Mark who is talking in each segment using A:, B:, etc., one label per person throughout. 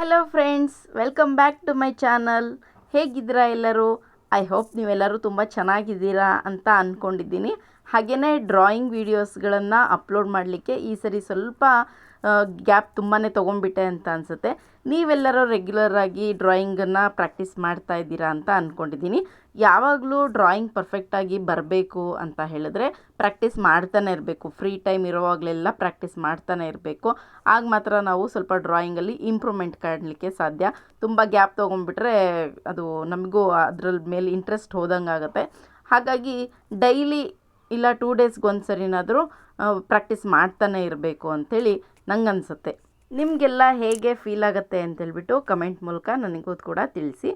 A: Hello friends, welcome back to my channel. ಹೇಗಿದ್ದೀರಾ ಎಲ್ಲರೂ? I hope ನೀವೆಲ್ಲರೂ ತುಂಬ ಚೆನ್ನಾಗಿದ್ದೀರಾ ಅಂತ ಅಂದ್ಕೊಂಡಿದ್ದೀನಿ. ಹಾಗೆಯೇ ಡ್ರಾಯಿಂಗ್ ವೀಡಿಯೋಸ್ಗಳನ್ನು ಅಪ್ಲೋಡ್ ಮಾಡಲಿಕ್ಕೆ ಈ ಸರಿ ಸ್ವಲ್ಪ ಗ್ಯಾಪ್ ತುಂಬಾ ತೊಗೊಂಡ್ಬಿಟ್ಟೆ ಅಂತ ಅನಿಸುತ್ತೆ. ನೀವೆಲ್ಲರೂ ರೆಗ್ಯುಲರಾಗಿ ಡ್ರಾಯಿಂಗನ್ನು ಪ್ರಾಕ್ಟೀಸ್ ಮಾಡ್ತಾ ಇದ್ದೀರಾ ಅಂತ ಅಂದ್ಕೊಂಡಿದ್ದೀನಿ. ಯಾವಾಗಲೂ ಡ್ರಾಯಿಂಗ್ ಪರ್ಫೆಕ್ಟಾಗಿ ಬರಬೇಕು ಅಂತ ಹೇಳಿದ್ರೆ ಪ್ರಾಕ್ಟೀಸ್ ಮಾಡ್ತಾನೆ ಇರಬೇಕು. ಫ್ರೀ ಟೈಮ್ ಇರೋವಾಗಲೆಲ್ಲ ಪ್ರಾಕ್ಟೀಸ್ ಮಾಡ್ತಾನೆ ಇರಬೇಕು. ಆಗ ಮಾತ್ರ ನಾವು ಸ್ವಲ್ಪ ಡ್ರಾಯಿಂಗಲ್ಲಿ ಇಂಪ್ರೂವ್ಮೆಂಟ್ ಕಾಣಲಿಕ್ಕೆ ಸಾಧ್ಯ. ತುಂಬ ಗ್ಯಾಪ್ ತೊಗೊಂಡ್ಬಿಟ್ರೆ ಅದು ನಮಗೂ ಅದ್ರ ಮೇಲೆ ಇಂಟ್ರೆಸ್ಟ್ ಹೋದಂಗೆ ಆಗುತ್ತೆ. ಹಾಗಾಗಿ ಡೈಲಿ ಇಲ್ಲ 2 ಡೇಸ್ಗೊಂದು ಸರಿನಾದರೂ ಪ್ರಾಕ್ಟೀಸ್ ಮಾಡ್ತಾನೆ ಇರಬೇಕು ಅಂಥೇಳಿ ನಂಗನ್ಸುತ್ತೆ. ನಿಮಗೆಲ್ಲ ಹೇಗೆ ಫೀಲ್ ಆಗುತ್ತೆ ಅಂತೇಳ್ಬಿಟ್ಟು ಕಮೆಂಟ್ ಮೂಲಕ ನನಗೂ ಕೂಡ ತಿಳಿಸಿ.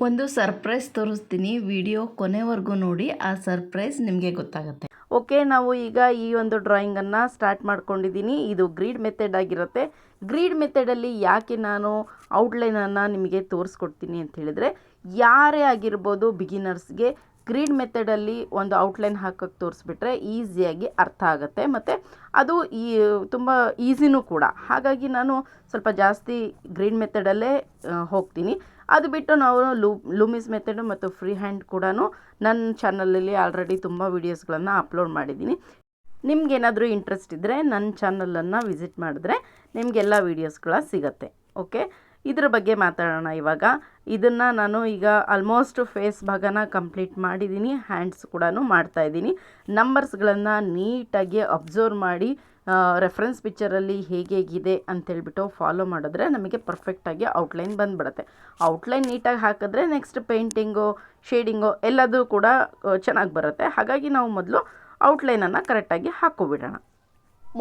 A: ಒಂದು ಸರ್ಪ್ರೈಸ್ ತೋರಿಸ್ತೀನಿ, ವಿಡಿಯೋ ಕೊನೆವರೆಗೂ ನೋಡಿ, ಆ ಸರ್ಪ್ರೈಸ್ ನಿಮಗೆ ಗೊತ್ತಾಗುತ್ತೆ. ಓಕೆ, ನಾವು ಈಗ ಈ ಒಂದು ಡ್ರಾಯಿಂಗನ್ನು ಸ್ಟಾರ್ಟ್ ಮಾಡ್ಕೊಂಡಿದ್ದೀನಿ. ಇದು ಗ್ರೀಡ್ ಮೆಥಡ್ ಆಗಿರುತ್ತೆ. ಗ್ರೀಡ್ ಮೆಥಡಲ್ಲಿ ಯಾಕೆ ನಾನು ಔಟ್ಲೈನನ್ನು ನಿಮಗೆ ತೋರಿಸ್ಕೊಡ್ತೀನಿ ಅಂತ ಹೇಳಿದರೆ, ಯಾರೇ ಆಗಿರ್ಬೋದು ಬಿಗಿನರ್ಸ್ಗೆ ಗ್ರೀಡ್ ಮೆಥಡಲ್ಲಿ ಒಂದು ಔಟ್ಲೈನ್ ಹಾಕೋಕ್ಕೆ ತೋರಿಸ್ಬಿಟ್ರೆ ಈಸಿಯಾಗಿ ಅರ್ಥ ಆಗುತ್ತೆ, ಮತ್ತು ಅದು ತುಂಬ ಈಸಿನೂ ಕೂಡ. ಹಾಗಾಗಿ ನಾನು ಸ್ವಲ್ಪ ಜಾಸ್ತಿ ಗ್ರೀಡ್ ಮೆಥಡಲ್ಲೇ ಹೋಗ್ತೀನಿ. ಅದು ಬಿಟ್ಟು ನಾವು ಲೂಮಿಸ್ ಮೆಥಡು ಮತ್ತು ಫ್ರೀ ಹ್ಯಾಂಡ್ ಕೂಡ ನನ್ನ ಚಾನಲಲ್ಲಿ ಆಲ್ರೆಡಿ ತುಂಬ ವೀಡಿಯೋಸ್ಗಳನ್ನು ಅಪ್ಲೋಡ್ ಮಾಡಿದ್ದೀನಿ. ನಿಮಗೇನಾದರೂ ಇಂಟ್ರೆಸ್ಟ್ ಇದ್ದರೆ ನನ್ನ ಚಾನಲನ್ನು ವಿಸಿಟ್ ಮಾಡಿದ್ರೆ ನಿಮಗೆಲ್ಲ ವೀಡಿಯೋಸ್ಗಳ ಸಿಗುತ್ತೆ. ಓಕೆ, ಇದ್ರ ಬಗ್ಗೆ ಮಾತಾಡೋಣ ಇವಾಗ. ಇದನ್ನು ನಾನು ಈಗ ಆಲ್ಮೋಸ್ಟ್ ಫೇಸ್ ಭಾಗನ ಕಂಪ್ಲೀಟ್ ಮಾಡಿದ್ದೀನಿ, ಹ್ಯಾಂಡ್ಸ್ ಕೂಡ ಮಾಡ್ತಾಯಿದ್ದೀನಿ. ನಂಬರ್ಸ್ಗಳನ್ನು ನೀಟಾಗಿ ಅಬ್ಸರ್ವ್ ಮಾಡಿ ರೆಫರೆನ್ಸ್ ಪಿಕ್ಚರಲ್ಲಿ ಹೇಗಿದೆ ಅಂತೇಳ್ಬಿಟ್ಟು ಫಾಲೋ ಮಾಡಿದ್ರೆ ನಮಗೆ ಪರ್ಫೆಕ್ಟಾಗಿ ಔಟ್ಲೈನ್ ಬಂದುಬಿಡುತ್ತೆ. ಔಟ್ಲೈನ್ ನೀಟಾಗಿ ಹಾಕಿದ್ರೆ ನೆಕ್ಸ್ಟ್ ಪೇಂಟಿಂಗು, ಶೇಡಿಂಗು ಎಲ್ಲದೂ ಕೂಡ ಚೆನ್ನಾಗಿ ಬರುತ್ತೆ. ಹಾಗಾಗಿ ನಾವು ಮೊದಲು ಔಟ್ಲೈನನ್ನು ಕರೆಕ್ಟಾಗಿ ಹಾಕ್ಕೊಬಿಡೋಣ.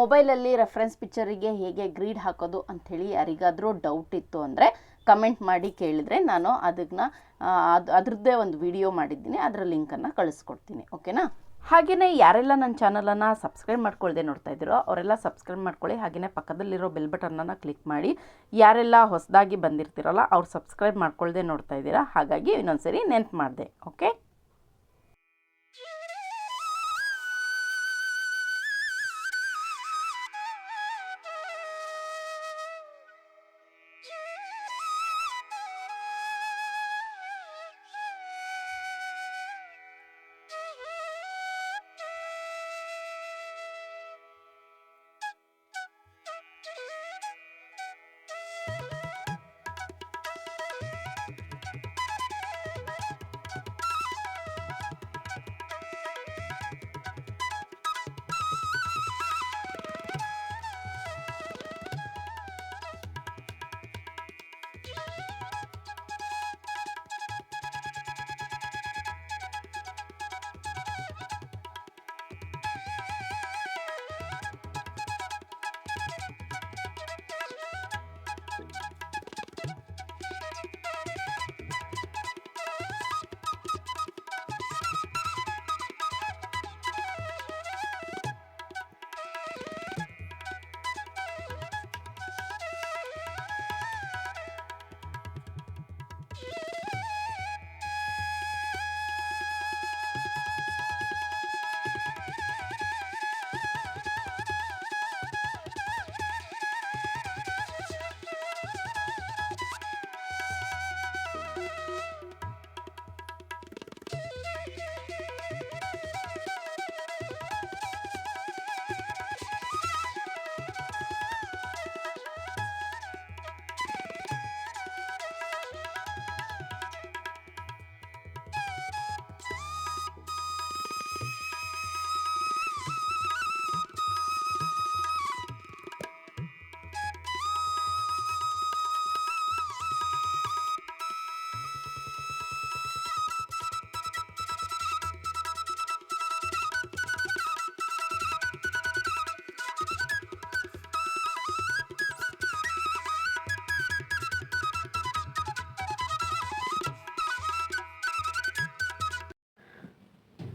A: ಮೊಬೈಲಲ್ಲಿ ರೆಫರೆನ್ಸ್ ಪಿಕ್ಚರಿಗೆ ಹೇಗೆ ಗ್ರೀಡ್ ಹಾಕೋದು ಅಂಥೇಳಿ ಯಾರಿಗಾದರೂ ಡೌಟ್ ಇತ್ತು ಅಂದರೆ ಕಮೆಂಟ್ ಮಾಡಿ ಕೇಳಿದರೆ ನಾನು ಅದರದ್ದೇ ಒಂದು ವಿಡಿಯೋ ಮಾಡಿದ್ದೀನಿ, ಅದರ ಲಿಂಕನ್ನು ಕಳಿಸ್ಕೊಡ್ತೀನಿ. ಓಕೆನಾ? ಹಾಗೆಯೇ ಯಾರೆಲ್ಲ ನನ್ನ ಚಾನಲನ್ನು ಸಬ್ಸ್ಕ್ರೈಬ್ ಮಾಡ್ಕೊಳ್ಳದೆ ನೋಡ್ತಾ ಇದ್ದೀರೋ ಅವರೆಲ್ಲ ಸಬ್ಸ್ಕ್ರೈಬ್ ಮಾಡ್ಕೊಳ್ಳಿ. ಹಾಗೆಯೇ ಪಕ್ಕದಲ್ಲಿರೋ ಬೆಲ್ ಬಟನನ್ನು ಕ್ಲಿಕ್ ಮಾಡಿ. ಯಾರೆಲ್ಲ ಹೊಸದಾಗಿ ಬಂದಿರ್ತೀರಲ್ಲ ಅವ್ರು ಸಬ್ಸ್ಕ್ರೈಬ್ ಮಾಡ್ಕೊಳ್ಳದೆ ನೋಡ್ತಾ ಇದ್ದೀರಾ, ಹಾಗಾಗಿ ಇನ್ನೊಂದು ಸರಿ ನೆನ್ಪು ಮಾಡಿದೆ. ಓಕೆ,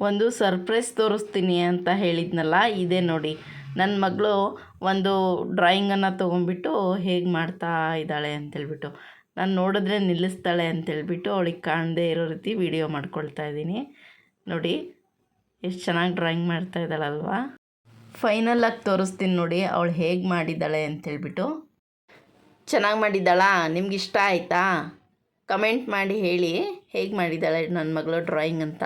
A: ಒಂದು ಸರ್ಪ್ರೈಸ್ ತೋರಿಸ್ತೀನಿ ಅಂತ ಹೇಳಿದ್ನಲ್ಲ, ಇದೇ ನೋಡಿ. ನನ್ನ ಮಗಳು ಒಂದು ಡ್ರಾಯಿಂಗನ್ನು ತೊಗೊಂಡ್ಬಿಟ್ಟು ಹೇಗೆ ಮಾಡ್ತಾ ಇದ್ದಾಳೆ ಅಂತೇಳ್ಬಿಟ್ಟು, ನಾನು ನೋಡಿದ್ರೆ ನಿಲ್ಲಿಸ್ತಾಳೆ ಅಂತೇಳ್ಬಿಟ್ಟು ಅವಳಿಗೆ ಕಾಣದೇ ಇರೋ ರೀತಿ ವಿಡಿಯೋ ಮಾಡ್ಕೊಳ್ತಾ ಇದ್ದೀನಿ. ನೋಡಿ ಎಷ್ಟು ಚೆನ್ನಾಗಿ ಡ್ರಾಯಿಂಗ್ ಮಾಡ್ತಾ ಇದ್ದಾಳಲ್ವಾ. ಫೈನಲಾಗಿ ತೋರಿಸ್ತೀನಿ ನೋಡಿ ಅವಳು ಹೇಗೆ ಮಾಡಿದ್ದಾಳೆ ಅಂತೇಳ್ಬಿಟ್ಟು. ಚೆನ್ನಾಗಿ ಮಾಡಿದ್ದಾಳಾ? ನಿಮ್ಗೆ ಇಷ್ಟ ಆಯಿತಾ? ಕಮೆಂಟ್ ಮಾಡಿ ಹೇಳಿ ಹೇಗೆ ಮಾಡಿದ್ದಾಳೆ ನನ್ನ ಮಗಳು ಡ್ರಾಯಿಂಗ್ ಅಂತ.